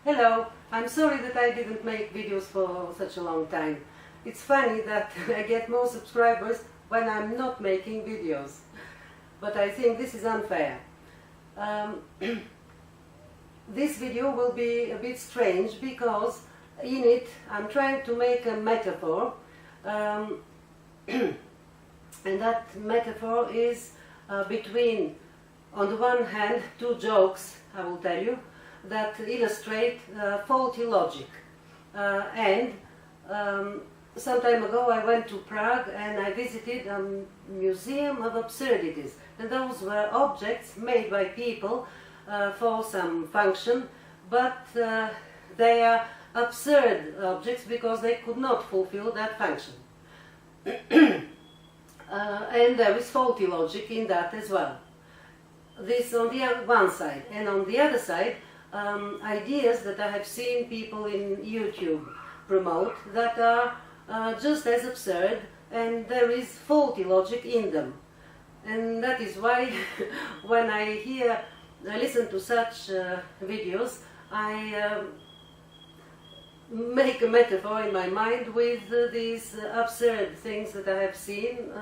Hello, I'm sorry that I didn't make videos for such a long time. It's funny that I get more subscribers when I'm not making videos. But I think this is unfair. This video will be a bit strange because in it I'm trying to make a metaphor. And that metaphor is between, on the one hand, two jokes, I will tell you, that illustrate faulty logic. Some time ago I went to Prague and I visited a museum of absurdities. And those were objects made by people for some function, but they are absurd objects because they could not fulfill that function. And there is faulty logic in that as well. This on the one side, and on the other side, ideas that I have seen people in YouTube promote that are just as absurd, and there is faulty logic in them. And that is why when I listen to such videos, I make a metaphor in my mind with these absurd things that I have seen,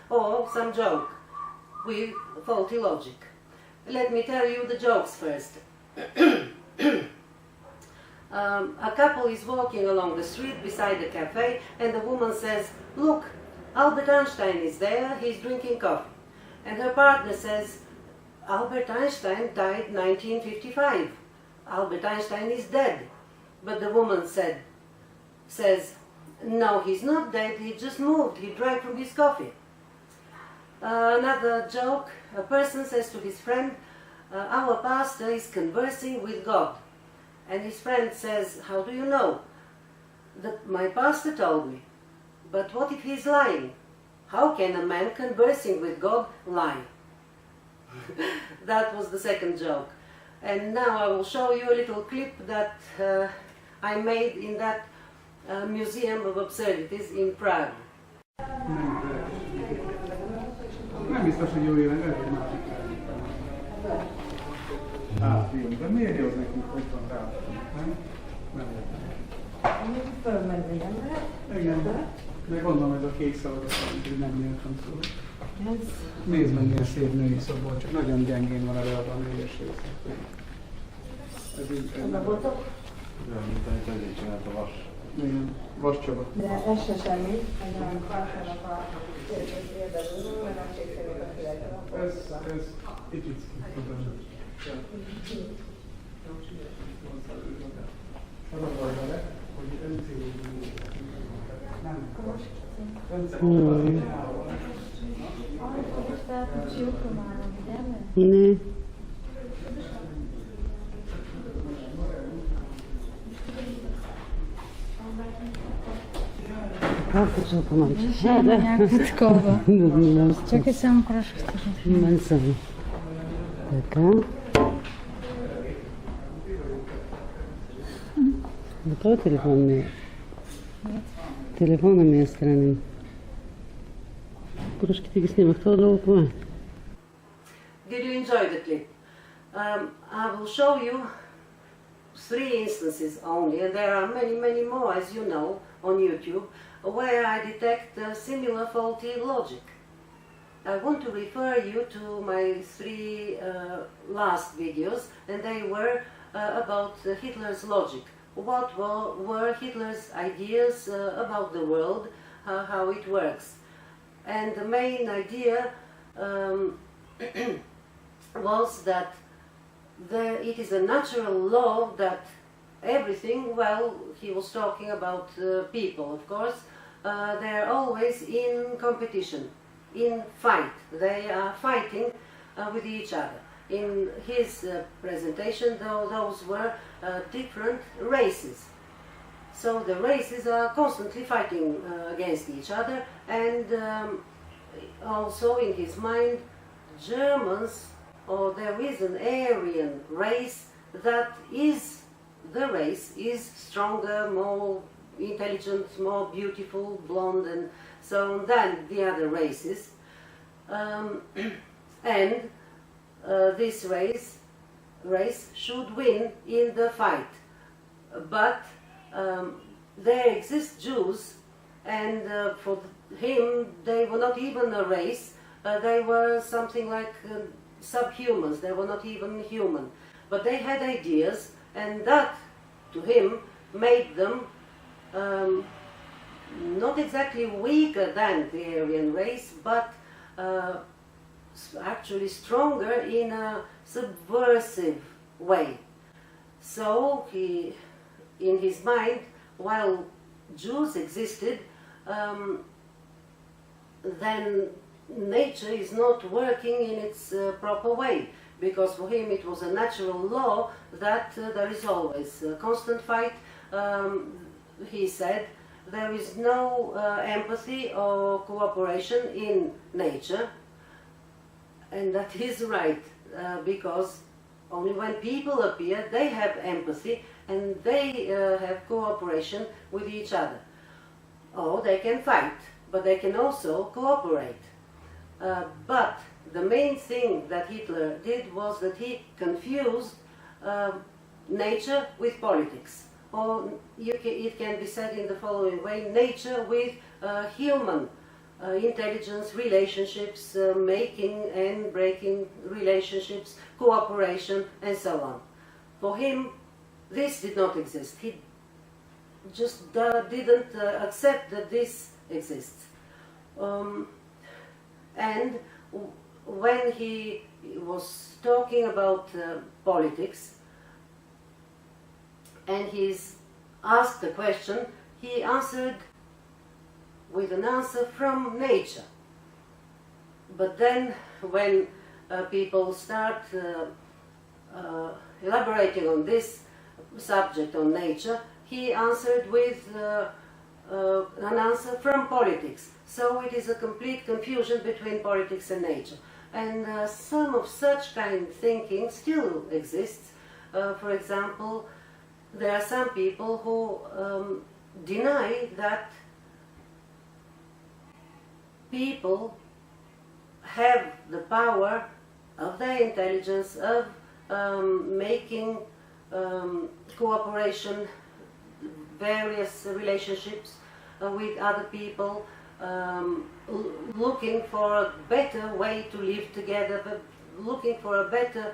or some joke with faulty logic. Let me tell you the jokes first. A couple is walking along the street beside a cafe, and the woman says, "Look, Albert Einstein is there, he's drinking coffee." And her partner says, "Albert Einstein died 1955. Albert Einstein is dead." But the woman says, "No, he's not dead, he just moved, he drank from his coffee." Another joke, a person says to his friend, "Our pastor is conversing with God." And his friend says, "How do you know?" "My pastor told me." "But what if he's lying? How can a man conversing with God lie?" That was the second joke. And now I will show you a little clip that I made in that Museum of Absurdities in Prague. Nem biztos, hogy jó éven, lehet, hogy másik jó, de miért jó nekünk, hogy van rá? Nem? Nem értem. Fölmenni nem lehet? Igen, de gondolom ez a kék szalagot, hogy nem nyíltam szó. Nézd meg, milyen szép női szobor, csak nagyon gyengén van erre a nőies része. Ez így... Az a botok? Olyan, mint amit ezért csinált a vas. Igen, vas Csaba. De ez se semmi, ez nem hasonlók a érdező, mert nem készülök a fületben. Ez kicsit tudom. Az a baj vele, hogy öncélú nem. Öncélú. Ne. Ягодкова. Чакай само хорошо скажи. Мансам. Така. Готов телефон ми е? Телефона ми е странен. Прошките ги снимах това това. Did you enjoy the clip? I will show you 3 instances only, and there are many more, as you know, on YouTube, where I detect similar faulty logic. I want to refer you to my 3 last videos, and they were about Hitler's logic. What were Hitler's ideas about the world, how it works. And the main idea was that it is a natural law that everything, well, he was talking about people, of course, they're always in competition, in fight. They are fighting with each other. In his presentation, those were different races. So the races are constantly fighting against each other, and also in his mind, Germans, or there is an Aryan race that is, the race is stronger, more intelligent, more beautiful, blonde and so on than the other races. And this race should win in the fight. but there exist Jews, and for him they were not even a race, they were something like subhumans, they were not even human. But they had ideas, and that, to him, made them not exactly weaker than the Aryan race, but actually stronger in a subversive way. So he, in his mind, while Jews existed, then nature is not working in its proper way, because for him it was a natural law that there is always a constant fight. He said there is no empathy or cooperation in nature, and that is right, because only when people appear they have empathy and they have cooperation with each other. Oh, they can fight, but they can also cooperate. But the main thing that Hitler did was that he confused nature with politics. Or it can be said in the following way: nature with human intelligence, relationships, making and breaking relationships, cooperation, and so on. For him, this did not exist. He just didn't accept that this exists. And when he was talking about politics, and he's asked a question, he answered with an answer from nature. But then when people start elaborating on this subject on nature, he answered with an answer from politics. So it is a complete confusion between politics and nature. And some of such kind of thinking still exists. For example, there are some people who deny that people have the power of their intelligence, of making cooperation, various relationships with other people, looking for a better way to live together, but looking for a better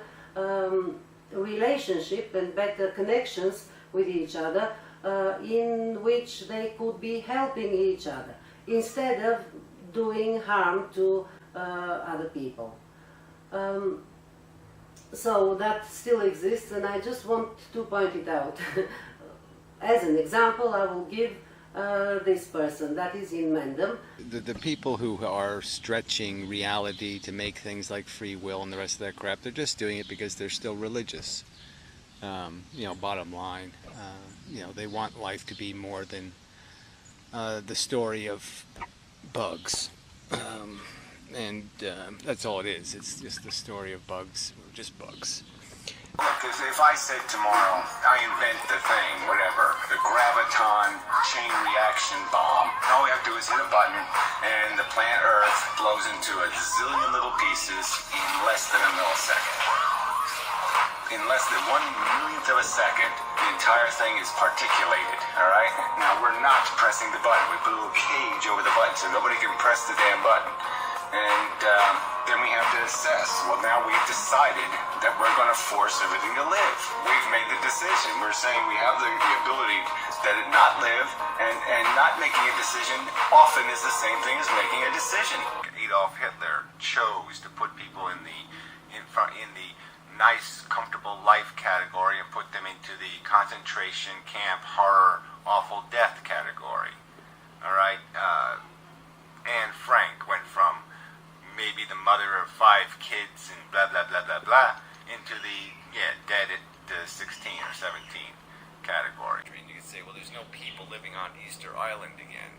relationship and better connections with each other, in which they could be helping each other instead of doing harm to other people. So that still exists, and I just want to point it out. As an example, I will give this person, that is Inmendham. The people who are stretching reality to make things like free will and the rest of that crap, they're just doing it because they're still religious. You know, bottom line, you know, they want life to be more than the story of bugs. And that's all it is. It's just the story of bugs, just bugs. Look, if I said tomorrow, I invent the thing, whatever, the graviton chain reaction bomb, all we have to do is hit a button and the planet Earth blows into a zillion little pieces in less than a millisecond. In less than 1/1,000,000th of a second, the entire thing is particulated, all right? Now, we're not pressing the button. We put a little cage over the button so nobody can press the damn button. And then we have to assess, well, now we've decided that we're going to force everything to live. We've made the decision. We're saying we have the ability that it not live, and not making a decision often is the same thing as making a decision. Adolf Hitler chose to put people in the nice, comfortable life category and put them into the concentration camp, horror, awful death category. All right? Anne Frank went from maybe the mother of 5 kids and blah, blah, blah, blah, blah, into the, dead at 16 or 17 category. I mean, you could say, well, there's no people living on Easter Island again.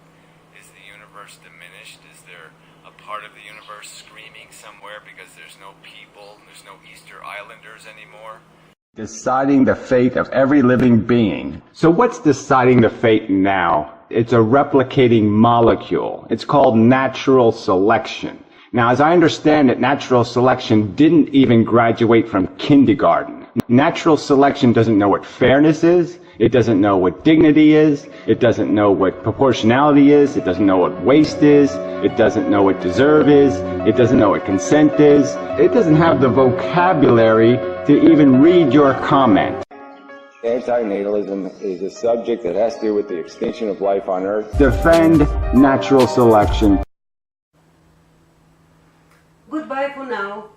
Is the universe diminished? Is there a part of the universe screaming somewhere because there's no people, there's no Easter Islanders anymore? Deciding the fate of every living being. So what's deciding the fate now? It's a replicating molecule. It's called natural selection. Now, as I understand it, natural selection didn't even graduate from kindergarten. Natural selection doesn't know what fairness is. It doesn't know what dignity is. It doesn't know what proportionality is. It doesn't know what waste is. It doesn't know what deserve is. It doesn't know what consent is. It doesn't have the vocabulary to even read your comment. Antinatalism is a subject that has to do with the extinction of life on Earth. Defend natural selection. Goodbye for now.